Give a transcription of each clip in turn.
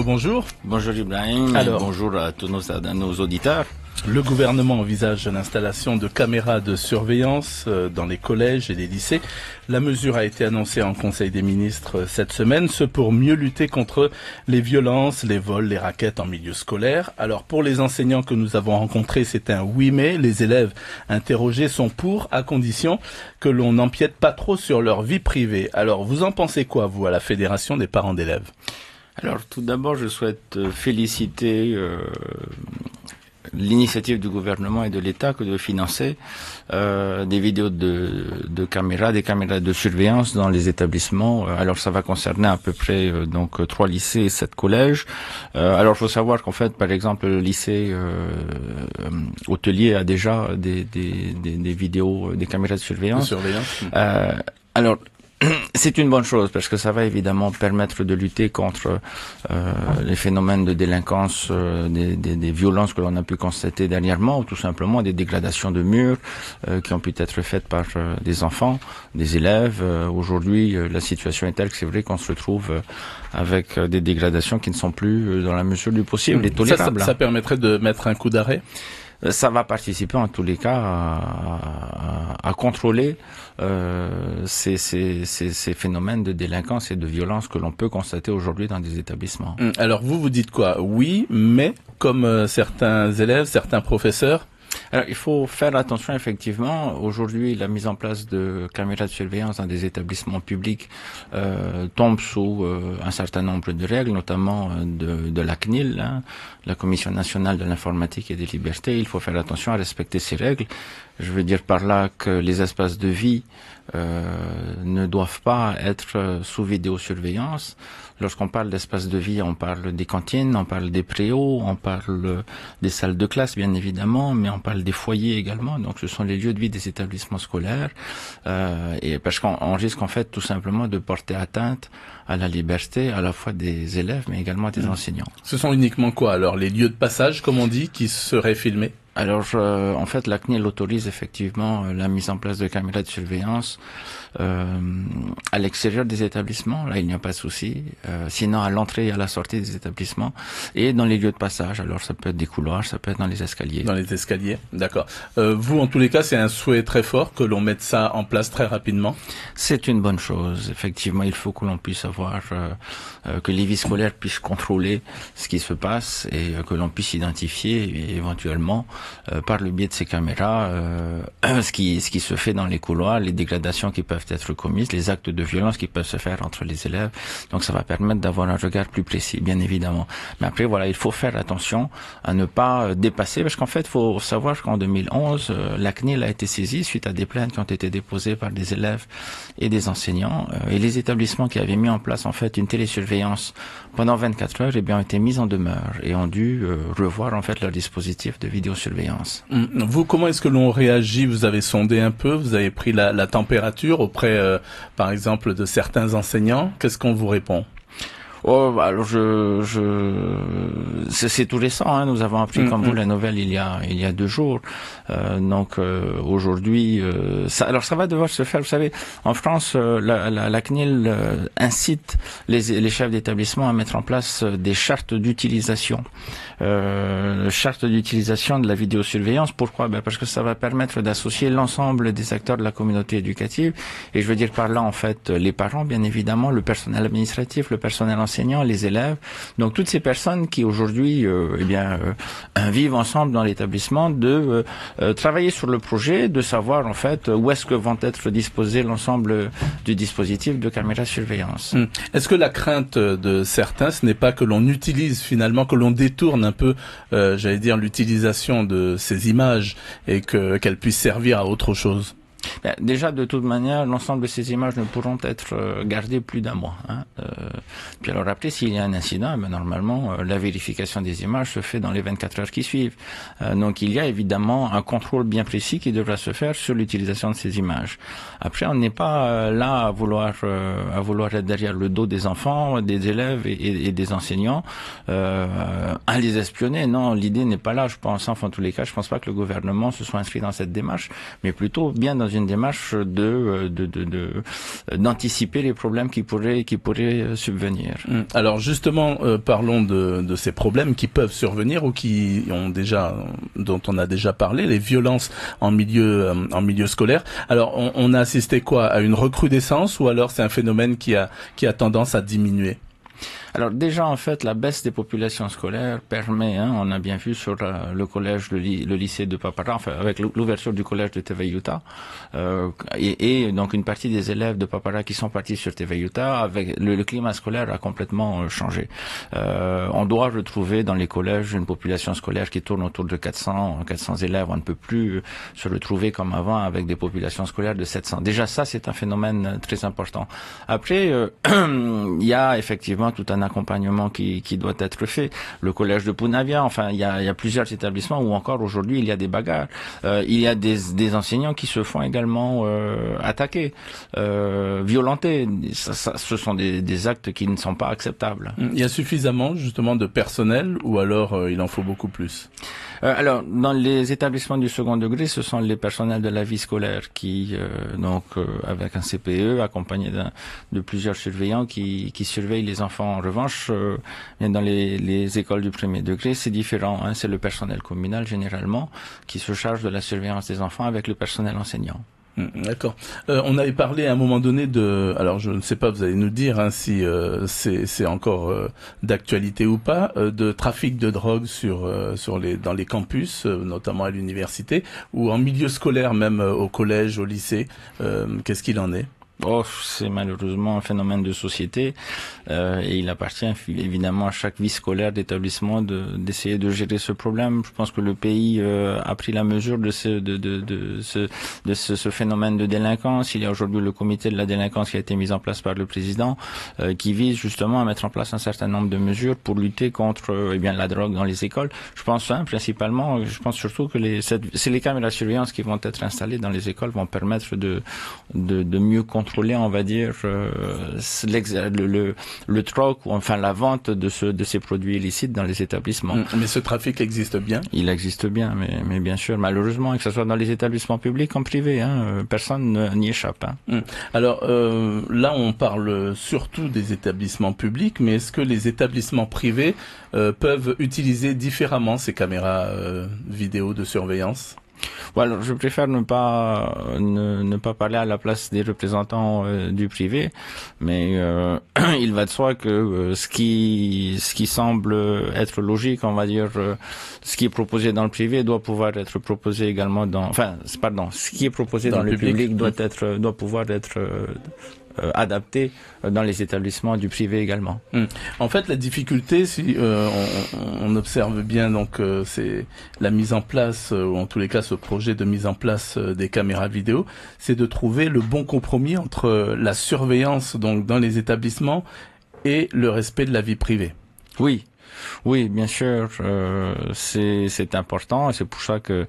Bonjour. Bonjour Ibrahim, Alors, bonjour à tous nos auditeurs. Le gouvernement envisage l'installation de caméras de surveillance dans les collèges et les lycées. La mesure a été annoncée en Conseil des ministres cette semaine, ce pour mieux lutter contre les violences, les vols, les rackets en milieu scolaire. Alors pour les enseignants que nous avons rencontrés, c'est un oui mais. Les élèves interrogés sont pour, à condition que l'on n'empiète pas trop sur leur vie privée. Alors vous en pensez quoi, vous, à la Fédération des parents d'élèves ? Alors tout d'abord, je souhaite féliciter l'initiative du gouvernement et de l'État que de financer des vidéos de caméras, des caméras de surveillance dans les établissements. Alors ça va concerner à peu près donc 3 lycées et 7 collèges. Alors il faut savoir qu'en fait, par exemple, le lycée hôtelier a déjà des vidéos, des caméras de surveillance. Alors c'est une bonne chose parce que ça va évidemment permettre de lutter contre les phénomènes de délinquance, des violences que l'on a pu constater dernièrement, ou tout simplement des dégradations de murs qui ont pu être faites par des enfants, des élèves. Aujourd'hui, la situation est telle que c'est vrai qu'on se retrouve avec des dégradations qui ne sont plus dans la mesure du possible et tolérables. Ça permettrait de mettre un coup d'arrêt ? Ça va participer en tous les cas à contrôler ces phénomènes de délinquance et de violence que l'on peut constater aujourd'hui dans des établissements. Alors vous dites quoi ? Oui, mais comme certains élèves, certains professeurs ? Alors, il faut faire attention, effectivement. Aujourd'hui, la mise en place de caméras de surveillance dans des établissements publics tombe sous un certain nombre de règles, notamment de la CNIL, la Commission nationale de l'informatique et des libertés. Il faut faire attention à respecter ces règles. Je veux dire par là que les espaces de vie ne doivent pas être sous vidéosurveillance. Lorsqu'on parle d'espaces de vie, on parle des cantines, on parle des préaux, on parle des salles de classe, bien évidemment, mais on parle des foyers également. Donc, ce sont les lieux de vie des établissements scolaires, et parce qu'on risque en fait tout simplement de porter atteinte à la liberté à la fois des élèves, mais également des enseignants. Ce sont uniquement quoi alors, les lieux de passage, comme on dit, qui seraient filmés ? Alors, en fait, la CNIL autorise effectivement la mise en place de caméras de surveillance à l'extérieur des établissements. Là, il n'y a pas de souci. Sinon, à l'entrée et à la sortie des établissements et dans les lieux de passage. Alors, ça peut être des couloirs, ça peut être dans les escaliers. Dans les escaliers, d'accord. Vous, en tous les cas, c'est un souhait très fort que l'on mette ça en place très rapidement. C'est une bonne chose. Effectivement, il faut que l'on puisse avoir que les vies scolaires puissent contrôler ce qui se passe et que l'on puisse identifier et éventuellement par le biais de ces caméras ce qui se fait dans les couloirs, les dégradations qui peuvent être commises, les actes de violence qui peuvent se faire entre les élèves. Donc ça va permettre d'avoir un regard plus précis, bien évidemment. Mais après, voilà, il faut faire attention à ne pas dépasser, parce qu'en fait, il faut savoir qu'en 2011, la CNIL a été saisie suite à des plaintes qui ont été déposées par des élèves et des enseignants. Et les établissements qui avaient mis en place en fait une télésurveillance pendant 24 heures, eh bien, ont été mis en demeure et ont dû revoir en fait leur dispositif de vidéosurveillance. Vous, comment est-ce que l'on réagit ? Vous avez sondé un peu, vous avez pris la température auprès, par exemple, de certains enseignants. Qu'est-ce qu'on vous répond ? Oh, alors c'est tout récent. Hein. Nous avons appris comme vous la nouvelle il y a 2 jours. Donc aujourd'hui, ça va devoir se faire. Vous savez, en France, la CNIL incite les chefs d'établissement à mettre en place des chartes d'utilisation, de la vidéosurveillance. Pourquoi ? Parce que ça va permettre d'associer l'ensemble des acteurs de la communauté éducative. Et je veux dire par là, en fait, les parents, bien évidemment, le personnel administratif, le personnel enseignant, les élèves, donc toutes ces personnes qui aujourd'hui vivent ensemble dans l'établissement, de travailler sur le projet, de savoir en fait où est-ce que vont être disposés l'ensemble du dispositif de caméra surveillance. Est-ce que la crainte de certains, ce n'est pas que l'on utilise finalement, que l'on détourne un peu, l'utilisation de ces images et qu'elles puissent servir à autre chose ? Déjà, de toute manière, l'ensemble de ces images ne pourront être gardées plus d'1 mois. Puis alors après, s'il y a un incident, normalement, la vérification des images se fait dans les 24 heures qui suivent. Donc il y a évidemment un contrôle bien précis qui devra se faire sur l'utilisation de ces images. Après, on n'est pas là à vouloir être derrière le dos des enfants, des élèves et des enseignants, à les espionner. Non, l'idée n'est pas là, je pense. Enfin, en tous les cas, je pense pas que le gouvernement se soit inscrit dans cette démarche, mais plutôt bien dans une démarche d'anticiper les problèmes qui pourraient subvenir. Alors justement, parlons de ces problèmes qui peuvent survenir ou dont on a déjà parlé, les violences en milieu scolaire. Alors on a assisté quoi, à une recrudescence, ou alors c'est un phénomène qui a tendance à diminuer? Alors déjà, en fait, la baisse des populations scolaires permet, on a bien vu sur le collège, le lycée de Papara, enfin avec l'ouverture du collège de Tevayuta, et donc une partie des élèves de Papara qui sont partis sur Tevayuta, avec le climat scolaire a complètement changé. On doit retrouver dans les collèges une population scolaire qui tourne autour de 400 élèves. On ne peut plus se retrouver comme avant avec des populations scolaires de 700. Déjà ça, c'est un phénomène très important. Après, il y a effectivement tout un accompagnement qui doit être fait. Le collège de Punavia, enfin, il y a plusieurs établissements où encore aujourd'hui il y a des bagarres. Il y a des enseignants qui se font également attaquer, violenter. Ce sont des actes qui ne sont pas acceptables. Il y a suffisamment justement de personnel, ou alors il en faut beaucoup plus? Alors, dans les établissements du second degré, ce sont les personnels de la vie scolaire qui, avec un CPE, accompagné de plusieurs surveillants qui surveillent les enfants. En revanche, dans les écoles du premier degré, c'est différent. C'est le personnel communal, généralement, qui se charge de la surveillance des enfants avec le personnel enseignant. D'accord. On avait parlé à un moment donné alors je ne sais pas, vous allez nous dire si c'est encore d'actualité ou pas, de trafic de drogue dans les campus, notamment à l'université, ou en milieu scolaire, même au collège, au lycée. Qu'est-ce qu'il en est? C'est malheureusement un phénomène de société et il appartient évidemment à chaque vie scolaire d'établissement d'essayer de gérer ce problème. Je pense que le pays a pris la mesure de ce phénomène de délinquance. Il y a aujourd'hui le comité de la délinquance qui a été mis en place par le président qui vise justement à mettre en place un certain nombre de mesures pour lutter contre la drogue dans les écoles. Je pense principalement, je pense surtout que c'est les caméras de surveillance qui vont être installées dans les écoles vont permettre de mieux contrôler, on va dire, le troc, ou enfin la vente de ces produits illicites dans les établissements. Mais ce trafic existe bien? Il existe bien, mais bien sûr, malheureusement, que ce soit dans les établissements publics comme privés, personne n'y échappe. Alors là, on parle surtout des établissements publics, mais est-ce que les établissements privés peuvent utiliser différemment ces caméras vidéo de surveillance? Alors, je préfère ne pas parler à la place des représentants du privé, mais il va de soi que ce qui semble être logique, on va dire, ce qui est proposé dans le privé doit pouvoir être proposé également ce qui est proposé dans le public doit pouvoir être adapté dans les établissements du privé également. En fait, la difficulté, si on observe bien, donc c'est la mise en place, ou en tous les cas ce projet de mise en place des caméras vidéo, c'est de trouver le bon compromis entre la surveillance donc dans les établissements et le respect de la vie privée. Oui, bien sûr, c'est important, et c'est pour ça que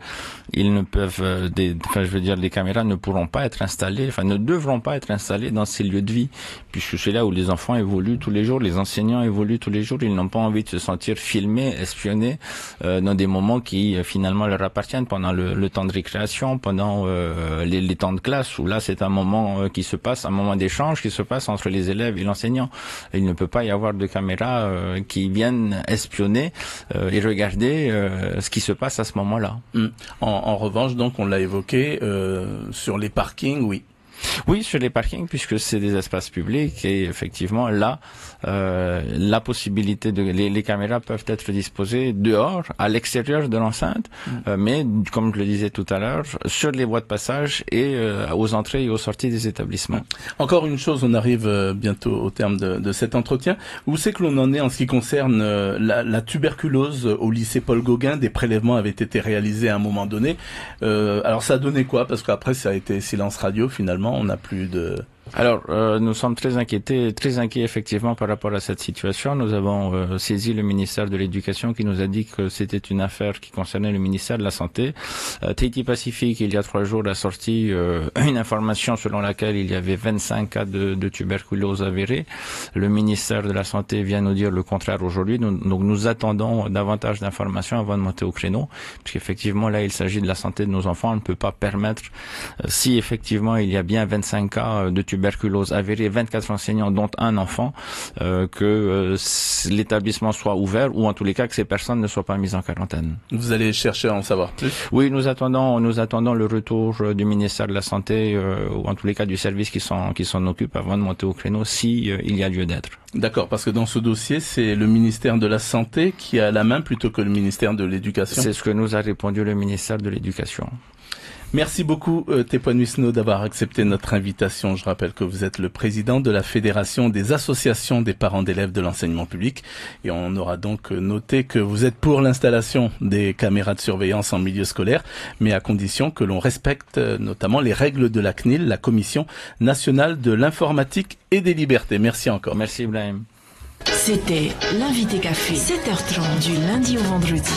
ils ne peuvent, les caméras ne pourront pas être installées, ne devront pas être installées dans ces lieux de vie, puisque c'est là où les enfants évoluent tous les jours, les enseignants évoluent tous les jours, ils n'ont pas envie de se sentir filmés, espionnés, dans des moments qui finalement leur appartiennent pendant le temps de récréation, pendant les temps de classe, où là c'est un moment un moment d'échange qui se passe entre les élèves et l'enseignant. Il ne peut pas y avoir de caméras qui viennent espionner et regarder ce qui se passe à ce moment-là. En revanche, donc, on l'a évoqué, sur les parkings, oui. Oui, sur les parkings, puisque c'est des espaces publics, et effectivement là, la possibilité les caméras peuvent être disposées dehors, à l'extérieur de l'enceinte, mais comme je le disais tout à l'heure, sur les voies de passage et aux entrées et aux sorties des établissements. Encore une chose, on arrive bientôt au terme de cet entretien. Où c'est que l'on en est en ce qui concerne la tuberculose au lycée Paul Gauguin? Des prélèvements avaient été réalisés à un moment donné. Alors ça a donné quoi? Parce qu'après ça a été silence radio finalement. On n'a plus Alors, nous sommes très inquiets effectivement par rapport à cette situation. Nous avons saisi le ministère de l'Éducation qui nous a dit que c'était une affaire qui concernait le ministère de la Santé. Tahiti Pacifique, il y a 3 jours, a sorti une information selon laquelle il y avait 25 cas de tuberculose avérés. Le ministère de la Santé vient nous dire le contraire aujourd'hui. Donc nous attendons davantage d'informations avant de monter au créneau, puisqu'effectivement là, il s'agit de la santé de nos enfants. On ne peut pas permettre, si effectivement il y a bien 25 cas de tuberculose avérée, 24 enseignants dont un enfant, que l'établissement soit ouvert ou en tous les cas que ces personnes ne soient pas mises en quarantaine. Vous allez chercher à en savoir plus? Oui, nous attendons le retour du ministère de la Santé ou en tous les cas du service qui s'en occupe avant de monter au créneau si il y a lieu d'être. D'accord, parce que dans ce dossier, c'est le ministère de la Santé qui a la main plutôt que le ministère de l'Éducation. C'est ce que nous a répondu le ministère de l'Éducation. Merci beaucoup Tepuan Wisno d'avoir accepté notre invitation. Je rappelle que vous êtes le président de la Fédération des associations des parents d'élèves de l'enseignement public et on aura donc noté que vous êtes pour l'installation des caméras de surveillance en milieu scolaire, mais à condition que l'on respecte notamment les règles de la CNIL, la Commission nationale de l'informatique et des libertés. Merci encore. Merci Ibrahim. C'était l'invité café, 7h30 du lundi au vendredi.